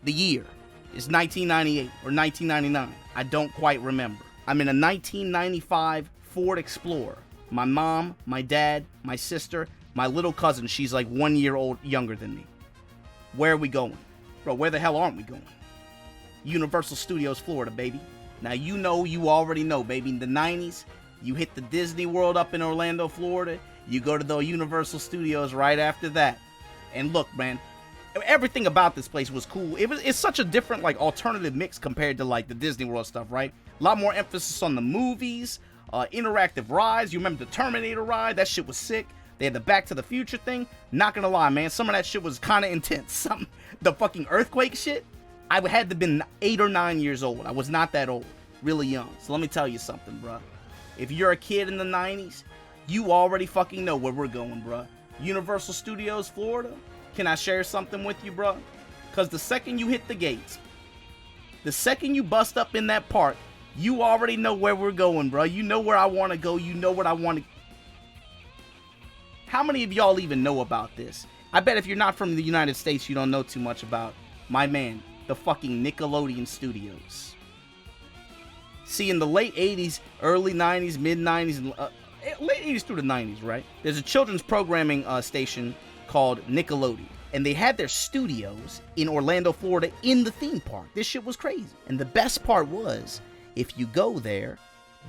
The year is 1998 or 1999. I don't quite remember. I'm in a 1995 Ford Explorer. My mom, my dad, my sister, my little cousin, she's like 1 year old younger than me. Where are we going? Bro, where the hell aren't we going? Universal Studios, Florida, baby. Now you already know, baby. In the 90s, you hit the Disney World up in Orlando, Florida. You go to the Universal Studios right after that. And look, man, everything about this place was cool. It's such a different, like, alternative mix compared to, like, the Disney World stuff, right? A lot more emphasis on the movies, interactive rides. You remember the Terminator ride? That shit was sick. They had the Back to the Future thing. Not gonna lie, man, some of that shit was kind of intense. The fucking earthquake shit. I had to have been 8 or 9 years old. I was not that old. Really young. So let me tell you something, bruh. If you're a kid in the 90s, you already fucking know where we're going, bruh. Universal Studios, Florida. Can I share something with you, bruh? Because the second you hit the gates, the second you bust up in that park, you already know where we're going, bruh. You know where I want to go. You know what I want to... How many of y'all even know about this? I bet if you're not from the United States, you don't know too much about my man, the fucking Nickelodeon Studios. See, in the late 80s, early 90s, mid 90s, late 80s through the 90s, right? There's a children's programming station called Nickelodeon. And they had their studios in Orlando, Florida, in the theme park. This shit was crazy. And the best part was, if you go there,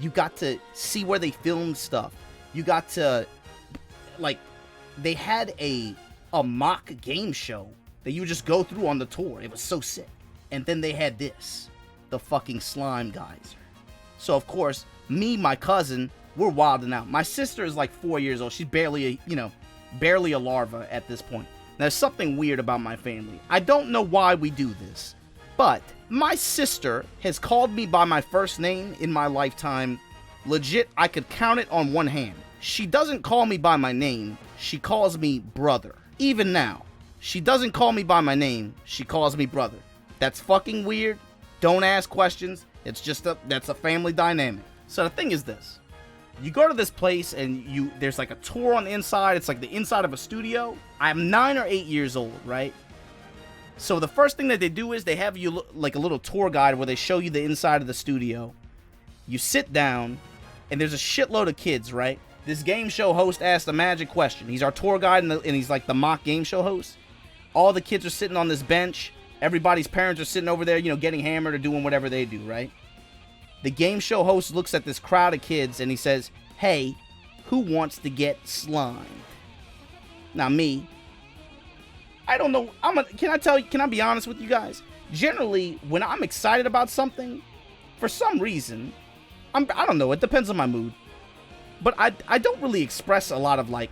you got to see where they filmed stuff. You got to, like, they had a mock game show that you just go through on the tour. It was so sick. And then they had this, the fucking slime geyser. So, of course, me, my cousin, we're wilding out. My sister is like 4 years old. She's barely a larva at this point. Now, there's something weird about my family. I don't know why we do this, but my sister has called me by my first name in my lifetime. Legit, I could count it on one hand. She doesn't call me by my name. She calls me brother. Even now, she doesn't call me by my name. She calls me brother. That's fucking weird. Don't ask questions. It's just that's a family dynamic. So the thing is this. You go to this place and there's like a tour on the inside. It's like the inside of a studio. I'm 9 or 8 years old, right? So the first thing that they do is they have you like a little tour guide where they show you the inside of the studio. You sit down and there's a shitload of kids, right? This game show host asks a magic question. He's our tour guide and he's like the mock game show host. All the kids are sitting on this bench. Everybody's parents are sitting over there, getting hammered or doing whatever they do, right? The game show host looks at this crowd of kids and he says, "Hey, who wants to get slimed?" Now me, I don't know. Can I be honest with you guys? Generally, when I'm excited about something, for some reason, I don't know, it depends on my mood. But I don't really express a lot of, like,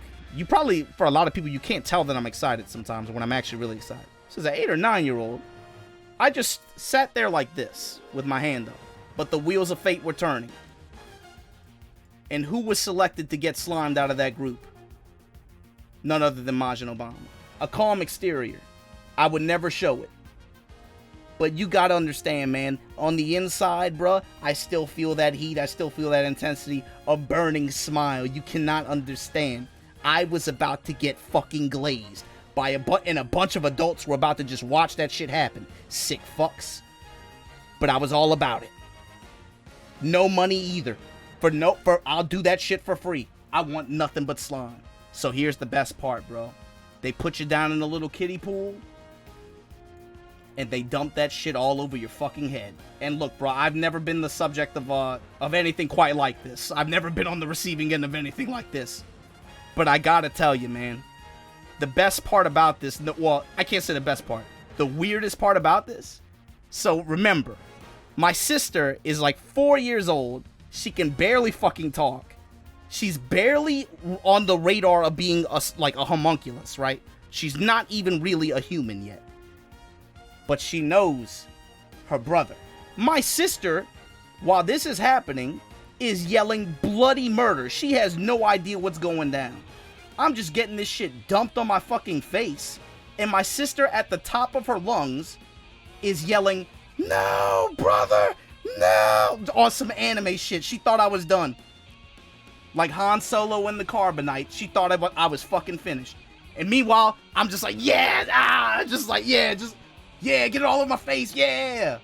for a lot of people, you can't tell that I'm excited sometimes when I'm actually really excited. So as an 8 or 9 year old, I just sat there like this with my hand up. But the wheels of fate were turning. And who was selected to get slimed out of that group? None other than Majin Obama. A calm exterior. I would never show it. But you gotta understand, man, on the inside, bruh, I still feel that heat. I still feel that intensity. A burning smile. You cannot understand. I was about to get fucking glazed by a bunch of adults were about to just watch that shit happen. Sick fucks. But I was all about it. No money either. I'll do that shit for free. I want nothing but slime. So here's the best part, bro. They put you down in a little kiddie pool. And they dump that shit all over your fucking head. And look, bro, I've never been the subject of anything quite like this. I've never been on the receiving end of anything like this. But I gotta tell you, man. The best part about this, well, I can't say the best part. The weirdest part about this. So remember, my sister is like 4 years old. She can barely fucking talk. She's barely on the radar of being like a homunculus, right? She's not even really a human yet. But she knows her brother. My sister, while this is happening, is yelling bloody murder. She has no idea what's going down. I'm just getting this shit dumped on my fucking face. And my sister at the top of her lungs is yelling, "No, brother, no!" on some anime shit. She thought I was done. Like Han Solo in the Carbonite. She thought I was fucking finished. And meanwhile, I'm just like, just Yeah, get it all over my face, yeah!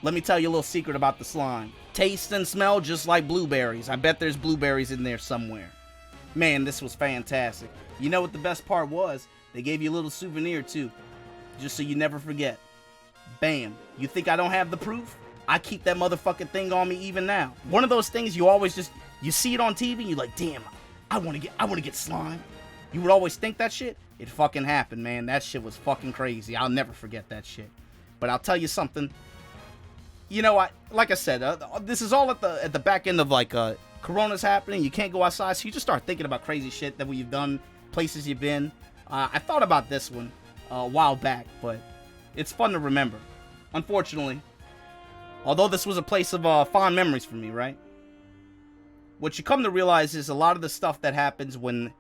Let me tell you a little secret about the slime. Taste and smell just like blueberries. I bet there's blueberries in there somewhere. Man, this was fantastic. You know what the best part was? They gave you a little souvenir too, just so you never forget. Bam. You think I don't have the proof? I keep that motherfucking thing on me even now. One of those things you always just, you see it on TV and you're like, damn, I want to get slime. You would always think that shit. It fucking happened, man. That shit was fucking crazy. I'll never forget that shit. But I'll tell you something. You know, like I said, this is all at the back end of like Corona's happening. You can't go outside, so you just start thinking about crazy shit that you've done, places you've been. I thought about this one a while back, but it's fun to remember. Unfortunately, although this was a place of fond memories for me, right? What you come to realize is a lot of the stuff that happens when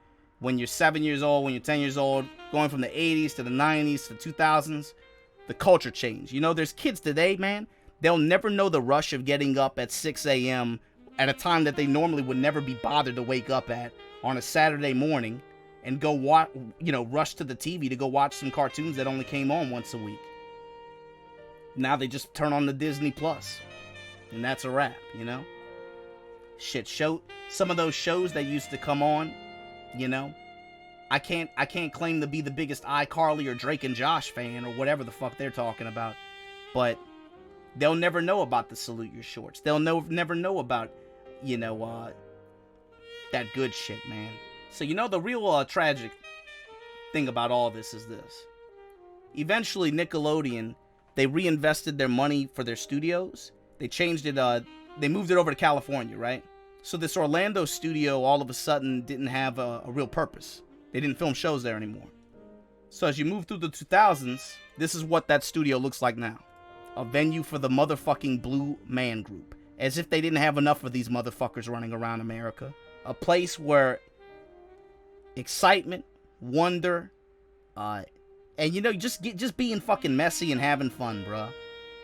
you're 7 years old, when you're 10 years old, going from the 80s to the 90s to the 2000s, the culture changed. You know, there's kids today, man, they'll never know the rush of getting up at 6 a.m. at a time that they normally would never be bothered to wake up at on a Saturday morning and go rush to the TV to go watch some cartoons that only came on once a week. Now they just turn on the Disney Plus, and that's a wrap, you know? Shit, some of those shows that used to come on, you know, I can't claim to be the biggest iCarly or Drake and Josh fan or whatever the fuck they're talking about, but they'll never know about the Salute Your Shorts. They'll never know about, you know, that good shit, man. So, you know, the real tragic thing about all this is this. Eventually, Nickelodeon, they reinvested their money for their studios. They changed it, they moved it over to California, right? So this Orlando studio all of a sudden didn't have a real purpose. They didn't film shows there anymore. So as you move through the 2000s, this is what that studio looks like now. A venue for the motherfucking Blue Man Group. As if they didn't have enough of these motherfuckers running around America. A place where excitement, wonder, and you know, just being fucking messy and having fun, bruh.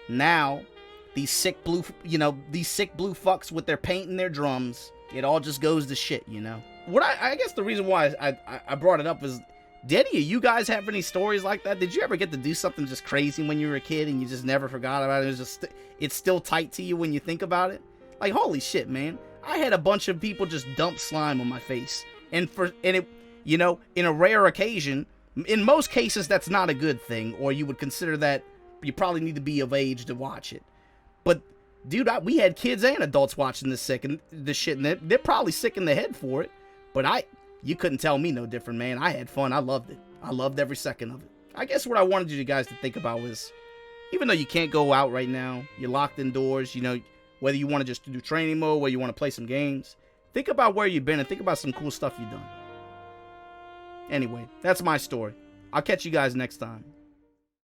Now, these sick blue fucks with their paint and their drums, it all just goes to shit, you know? What I guess the reason why I brought it up is, did any of you guys have any stories like that? Did you ever get to do something just crazy when you were a kid and you just never forgot about it? It's still tight to you when you think about it? Like, holy shit, man. I had a bunch of people just dump slime on my face. And it, you know, in a rare occasion, in most cases, that's not a good thing, or you would consider that you probably need to be of age to watch it. But, dude, we had kids and adults watching this shit, and they're probably sick in the head for it. But you couldn't tell me no different, man. I had fun. I loved it. I loved every second of it. I guess what I wanted you guys to think about was, even though you can't go out right now, you're locked indoors, you know, whether you want to just do training mode, whether you want to play some games, think about where you've been and think about some cool stuff you've done. Anyway, that's my story. I'll catch you guys next time.